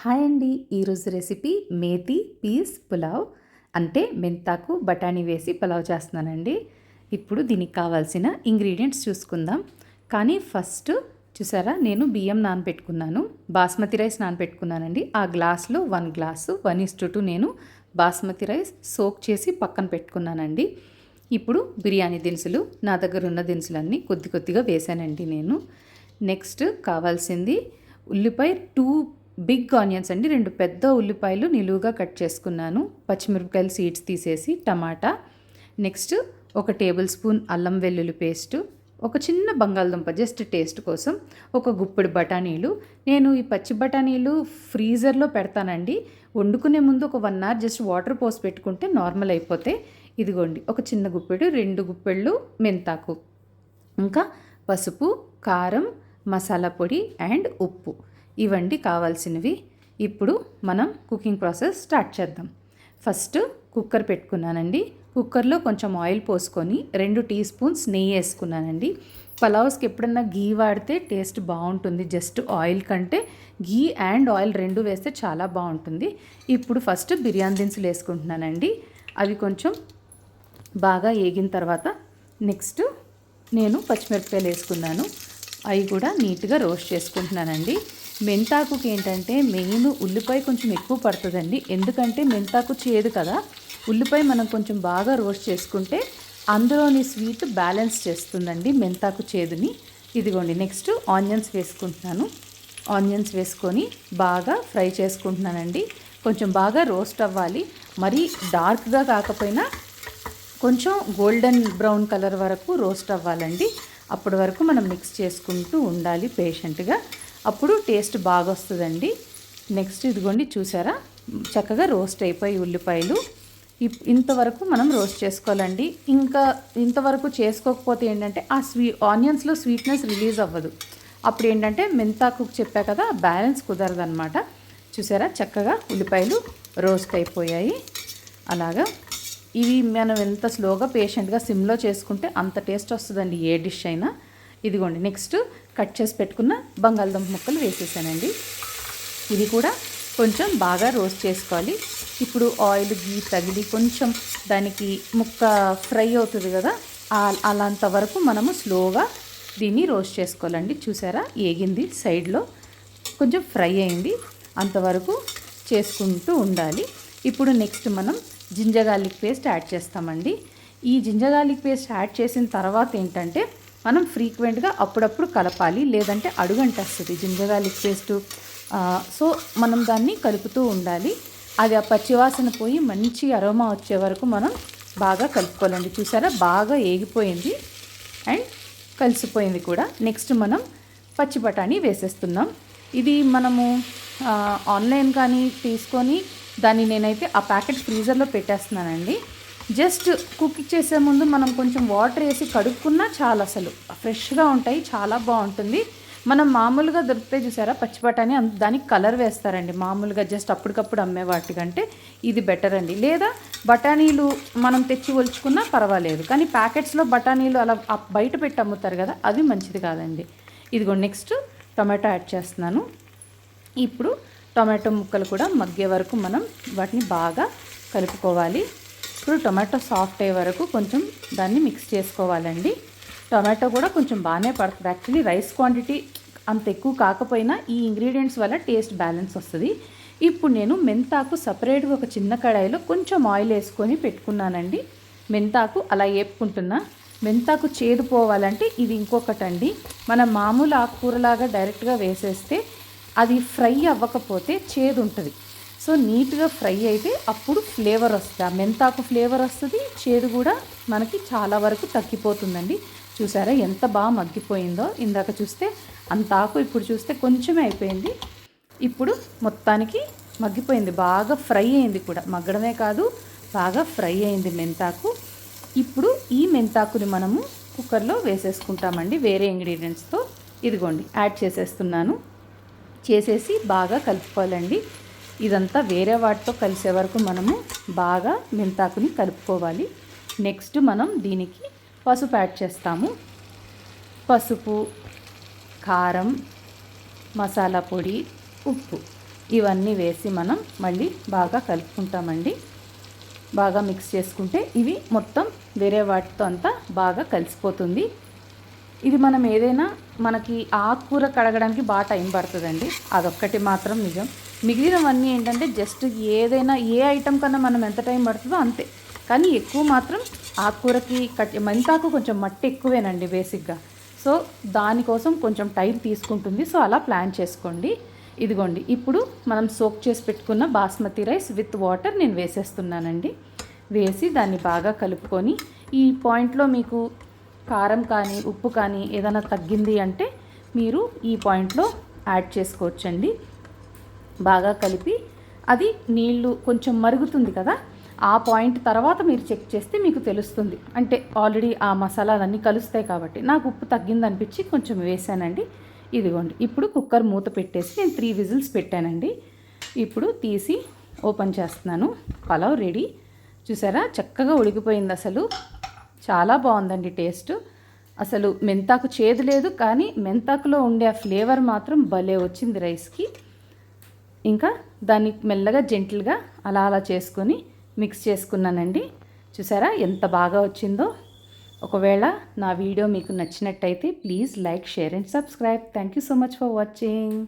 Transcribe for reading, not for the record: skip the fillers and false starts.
Hi అండి. ఈరోజు recipe methi piece pulao, అంటే మెంతాకు బఠానీ వేసి పులావ్ చేస్తున్నానండి. ఇప్పుడు దీనికి కావాల్సిన ఇంగ్రీడియంట్స్ చూసుకుందాం. కానీ ఫస్ట్ చూసారా, నేను బియ్యం నానబెట్టుకున్నాను, బాస్మతి రైస్ నానబెట్టుకున్నానండి. ఆ గ్లాస్లో 1 గ్లాసు 1:2 నేను బాస్మతి రైస్ సోక్ చేసి పక్కన పెట్టుకున్నానండి. ఇప్పుడు బిర్యానీ దినుసులు, నా దగ్గర ఉన్న దినుసులన్నీ కొద్ది కొద్దిగా వేసానండి నేను. నెక్స్ట్ కావాల్సింది ఉల్లిపాయ 2 బిగ్ ఆనియన్స్ అండి, 2 పెద్ద ఉల్లిపాయలు నిలువుగా కట్ చేసుకున్నాను, పచ్చిమిరపకాయలు సీడ్స్ తీసేసి, టమాటా, నెక్స్ట్ 1 టేబుల్ స్పూన్ అల్లం వెల్లుల్లి పేస్టు, ఒక చిన్న బంగాళదుంప జస్ట్ టేస్ట్ కోసం, ఒక గుప్పెడు బఠానీలు. నేను ఈ పచ్చి బఠానీలు ఫ్రీజర్లో పెడతానండి, వండుకునే ముందు ఒక 1 అవర్ జస్ట్ వాటర్ పోసి పెట్టుకుంటే నార్మల్ అయిపోతే. ఇదిగోండి ఒక చిన్న గుప్పెడు, 2 గుప్పెళ్ళు మెంతాకు, ఇంకా పసుపు, కారం, మసాలా పొడి అండ్ ఉప్పు, ఇవండి కావాల్సినవి. ఇప్పుడు మనం కుకింగ్ ప్రాసెస్ స్టార్ట్ చేద్దాం. ఫస్ట్ కుక్కర్ పెట్టుకున్నానండి. కుక్కర్లో కొంచెం ఆయిల్ పోసుకొని 2 టీ స్పూన్స్ నెయ్యి వేసుకున్నానండి. పలావ్స్కి ఎప్పుడన్నా గీ వాడితే టేస్ట్ బాగుంటుంది, జస్ట్ ఆయిల్ కంటే గీ అండ్ ఆయిల్ 2 వేస్తే చాలా బాగుంటుంది. ఇప్పుడు ఫస్ట్ బిర్యానీ దినుసులు వేసుకుంటున్నానండి. అవి కొంచెం బాగా వేగిన తర్వాత నెక్స్ట్ నేను పచ్చిమిరపకాయలు వేసుకున్నాను, అవి కూడా నీట్గా రోస్ట్ చేసుకుంటున్నానండి. మెంతాకుకి ఏంటంటే మెయిన్ ఉల్లిపాయ కొంచెం ఎక్కువ పడుతుందండి, ఎందుకంటే మెంతాకు చేదు కదా. ఉల్లిపాయ మనం కొంచెం బాగా రోస్ట్ చేసుకుంటే అందులోని స్వీట్ బ్యాలెన్స్ చేస్తుందండి మెంతాకు చేదుని. ఇదిగోండి నెక్స్ట్ ఆనియన్స్ వేసుకుంటున్నాను. ఆనియన్స్ వేసుకొని బాగా ఫ్రై చేసుకుంటున్నానండి. కొంచెం బాగా రోస్ట్ అవ్వాలి, మరీ డార్క్గా కాకపోయినా కొంచెం గోల్డెన్ బ్రౌన్ కలర్ వరకు రోస్ట్ అవ్వాలండి. అప్పటి వరకు మనం మిక్స్ చేసుకుంటూ ఉండాలి పేషెంట్గా, అప్పుడు టేస్ట్ బాగా వస్తుందండి. నెక్స్ట్ ఇదిగోండి చూసారా, చక్కగా రోస్ట్ అయిపోయి ఉల్లిపాయలు. ఇంతవరకు మనం రోస్ట్ చేసుకోవాలండి. ఇంకా ఇంతవరకు చేసుకోకపోతే ఏంటంటే ఆ ఆనియన్స్లో స్వీట్నెస్ రిలీజ్ అవ్వదు, అప్పుడు ఏంటంటే మెంతాకు చెప్పా కదా బ్యాలెన్స్ కుదరదు అనమాట. చూసారా చక్కగా ఉల్లిపాయలు రోస్ట్ అయిపోయాయి. అలాగా ఇవి మనం ఎంత స్లోగా పేషెంట్గా సిమ్లో చేసుకుంటే అంత టేస్ట్ వస్తుందండి ఏ డిష్ అయినా. ఇదిగోండి నెక్స్ట్ కట్ చేసి పెట్టుకున్న బంగాళదుంప ముక్కలు వేసేసానండి. ఇది కూడా కొంచెం బాగా రోస్ట్ చేసుకోవాలి. ఇప్పుడు ఆయిల్ గీ తగిలి కొంచెం దానికి ముక్క ఫ్రై అవుతుంది కదా, అలాంత వరకు మనము స్లోగా దీన్ని రోస్ట్ చేసుకోవాలండి. చూసారా ఏగింది, సైడ్లో కొంచెం ఫ్రై అయింది, అంతవరకు చేసుకుంటూ ఉండాలి. ఇప్పుడు నెక్స్ట్ మనం జింజర్ గార్లిక్ పేస్ట్ యాడ్ చేస్తామండి. ఈ జింజర్ గార్లిక్ పేస్ట్ యాడ్ చేసిన తర్వాత ఏంటంటే మనం ఫ్రీక్వెంట్గా అప్పుడప్పుడు కలపాలి, లేదంటే అడుగంటేస్తుంది జింజర్ గార్లిక్ పేస్టు. సో మనం దాన్ని కలుపుతూ ఉండాలి. అది ఆ పచ్చివాసన పోయి మంచి అరోమా వచ్చే వరకు మనం బాగా కలుపుకోవాలండి. చూసారా బాగా ఏగిపోయింది అండ్ కలిసిపోయింది కూడా. నెక్స్ట్ మనం పచ్చి బఠానీ వేసేస్తున్నాం. ఇది మనము ఆన్లైన్ కానీ తీసుకొని దాన్ని నేనైతే ఆ ప్యాకెట్ ఫ్రీజర్లో పెట్టేస్తున్నానండి. జస్ట్ కుక్ చేసే ముందు మనం కొంచెం వాటర్ వేసి కడుక్కున్నా చాలా, అసలు ఫ్రెష్గా ఉంటాయి, చాలా బాగుంటుంది. మనం మామూలుగా దొరికితే చూసారా పచ్చి బఠానీ, దానికి కలర్ వేస్తారండి మామూలుగా జస్ట్ అప్పటికప్పుడు అమ్మే వాటికంటే ఇది బెటర్ అండి. లేదా బఠానీలు మనం తెచ్చి ఒలుచుకున్నా పర్వాలేదు, కానీ ప్యాకెట్స్లో బఠానీలు అలా బయట పెట్టి అమ్ముతారు కదా, అది మంచిది కాదండి. ఇదిగో నెక్స్ట్ టొమాటో యాడ్ చేస్తున్నాను. ఇప్పుడు టొమాటో ముక్కలు కూడా మగ్గే వరకు మనం వాటిని బాగా కలుపుకోవాలి. ఇప్పుడు టొమాటో సాఫ్ట్ అయ్యే వరకు కొంచెం దాన్ని మిక్స్ చేసుకోవాలండి. టొమాటో కూడా కొంచెం బాగానే పడుతుంది యాక్చువల్లీ, రైస్ క్వాంటిటీ అంత ఎక్కువ కాకపోయినా ఈ ఇంగ్రీడియంట్స్ వల్ల టేస్ట్ బ్యాలెన్స్ వస్తుంది. ఇప్పుడు నేను మెంతాకు సపరేట్గా ఒక చిన్న కడాయిలో కొంచెం ఆయిల్ వేసుకొని పెట్టుకున్నానండి. మెంతాకు అలా వేపుకుంటున్నా. మెంతాకు చేదు పోవాలంటే ఇది ఇంకొకటండి, మనం మామూలు ఆకుకూరలాగా డైరెక్ట్గా వేసేస్తే అది ఫ్రై అవ్వకపోతే చేదు ఉంటుంది. సో నీట్గా ఫ్రై అయితే అప్పుడు ఫ్లేవర్ వస్తుంది, ఆ మెంతాకు ఫ్లేవర్ వస్తుంది, చేదు కూడా మనకి చాలా వరకు తగ్గిపోతుందండి. చూసారా ఎంత బాగా మగ్గిపోయిందో, ఇందాక చూస్తే అంత ఆకు, ఇప్పుడు చూస్తే కొంచెమే అయిపోయింది. ఇప్పుడు మొత్తానికి మగ్గిపోయింది, బాగా ఫ్రై అయింది కూడా, మగ్గడమే కాదు బాగా ఫ్రై అయింది మెంతాకు. ఇప్పుడు ఈ మెంతాకుని మనము కుక్కర్లో వేసేసుకుంటామండి వేరే ఇంగ్రీడియంట్స్తో. ఇదిగోండి యాడ్ చేసేస్తున్నాను. చేసేసి బాగా కలుపుకోవాలండి. ఇదంతా వేరే వాటితో కలిసే వరకు మనము బాగా మెంతాకుని కలుపుకోవాలి. నెక్స్ట్ మనం దీనికి పసుపు యాడ్ చేస్తాము. పసుపు, కారం, మసాలా పొడి, ఉప్పు ఇవన్నీ వేసి మనం మళ్ళీ బాగా కలుపుకుంటామండి. బాగా మిక్స్ చేసుకుంటే ఇవి మొత్తం వేరే వాటితో అంతా బాగా కలిసిపోతుంది. ఇది మనం ఏదైనా మనకి ఆకుకూర కడగడానికి బాగా టైం పడుతుందండి, అదొక్కటి మాత్రం నిజం. మిగిలినవన్నీ ఏంటంటే జస్ట్ ఏదైనా ఏ ఐటెం కన్నా మనం ఎంత టైం పడుతుందో అంతే. కానీ ఎక్కువ మాత్రం ఆకుకూరకి మెంతాకు కొంచెం మట్టి ఎక్కువేనండి బేసిక్గా. సో దానికోసం కొంచెం టైం తీసుకుంటుంది. సో అలా ప్లాన్ చేసుకోండి. ఇదిగోండి, ఇప్పుడు మనం సోక్ చేసి పెట్టుకున్న బాస్మతి రైస్ విత్ వాటర్ నేను వేసేస్తున్నానండి. వేసి దాన్ని బాగా కలుపుకొని, ఈ పాయింట్లో మీకు కారం కానీ ఉప్పు కానీ ఏదైనా తగ్గింది అంటే మీరు ఈ పాయింట్లో యాడ్ చేసుకోవచ్చండి. బాగా కలిపి అది నీళ్ళు కొంచెం మరుగుతుంది కదా, ఆ పాయింట్ తర్వాత మీరు చెక్ చేస్తే మీకు తెలుస్తుంది. అంటే ఆల్రెడీ ఆ మసాలాలన్నీ కలుస్తాయి కాబట్టి. నాకు ఉప్పు తగ్గింది అనిపించి కొంచెం వేసానండి. ఇదిగోండి, ఇప్పుడు కుక్కర్ మూత పెట్టేసి నేను 3 విజిల్స్ పెట్టానండి. ఇప్పుడు తీసి ఓపెన్ చేస్తున్నాను. పలావ్ రెడీ. చూసారా, చక్కగా ఉడికిపోయింది. అసలు చాలా బాగుందండి టేస్ట్. అసలు మెంతాకు చేదు లేదు, కానీ మెంతాకులో ఉండే ఆ ఫ్లేవర్ మాత్రం భలే వచ్చింది రైస్కి. ఇంకా దాన్ని మెల్లగా జెంటిల్గా అలా అలా చేసుకొని మిక్స్ చేసుకున్నానండి. చూసారా ఎంత బాగా వచ్చిందో. ఒకవేళ నా వీడియో మీకు నచ్చినట్టయితే please like, share and subscribe. Thank you so much for watching.